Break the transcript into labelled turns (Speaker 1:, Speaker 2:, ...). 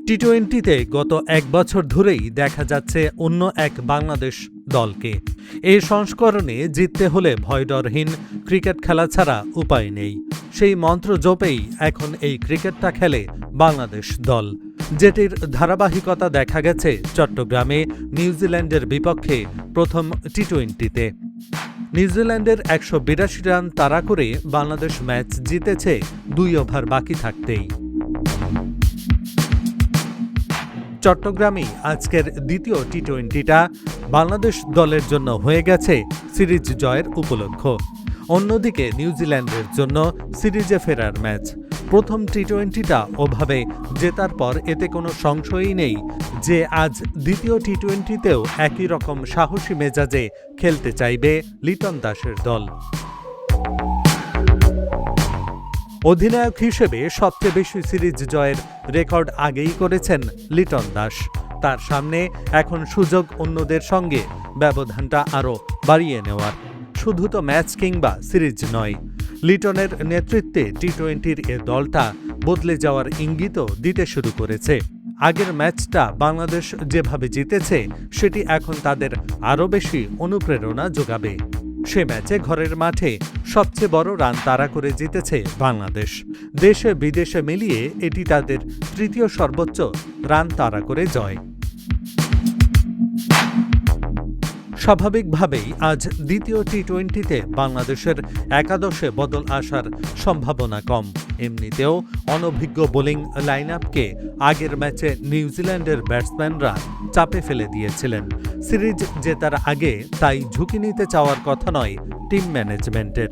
Speaker 1: টি-20তে গত এক বছর ধরেই দেখা যাচ্ছে অন্য এক বাংলাদেশ দলকে। এই সংস্করণে জিততে হলে ভয়ডরহীন ক্রিকেট খেলা ছাড়া উপায় নেই। সেই মন্ত্র জপেই এখন এই ক্রিকেটটা খেলে বাংলাদেশ দল, যেটির ধারাবাহিকতা দেখা গেছে চট্টগ্রামে নিউজিল্যান্ডের বিপক্ষে প্রথম টি-20তে। নিউজিল্যান্ডের ১৮২ রান তাড়া করে বাংলাদেশ ম্যাচ জিতেছে ২ ওভার বাকি থাকতেই। চট্টগ্রামেই আজকের দ্বিতীয় টি-20টা বাংলাদেশ দলের জন্য হয়ে গেছে সিরিজ জয়ের উপলক্ষ। অন্যদিকে নিউজিল্যান্ডের জন্য সিরিজে ফেরার ম্যাচ। প্রথম টি-20টা ওভাবে জেতার পর এতে কোনো সংশয়ই নেই যে আজ দ্বিতীয় টি-20তেও একই রকম সাহসী মেজাজে খেলতে চাইবে লিটন দাসের দল। অধিনায়ক হিসেবে সবচেয়ে বেশি সিরিজ জয়ের রেকর্ড আগেই করেছেন লিটন দাস। তার সামনে এখন সুযোগ অন্যদের সঙ্গে ব্যবধানটা আরও বাড়িয়ে নেওয়ার। শুধু তো ম্যাচ কিংবা সিরিজ নয়, লিটনের নেতৃত্বে টি-20র এ দলটা বদলে যাওয়ার ইঙ্গিতও দিতে শুরু করেছে। আগের ম্যাচটা বাংলাদেশ যেভাবে জিতেছে সেটি এখন তাদের আরও বেশি অনুপ্রেরণা যোগাবে। সে ম্যাচে ঘরের মাঠে সবচেয়ে বড় রান তাড়া করে জিতেছে বাংলাদেশ। দেশে বিদেশে মিলিয়ে এটি তাদের তৃতীয় সর্বোচ্চ রান তাড়া করে জয়। স্বাভাবিকভাবেই আজ দ্বিতীয় টি-20তে বাংলাদেশের একাদশে বদল আসার সম্ভাবনা কম। এমনিতেও অনভিজ্ঞ বোলিং লাইন আপকে আগের ম্যাচে নিউজিল্যান্ডের ব্যাটসম্যানরা চাপে ফেলে দিয়েছিলেন। সিরিজ জেতার আগে তাই ঝুঁকি নিতে চাওয়ার কথা নয় টিম ম্যানেজমেন্টের।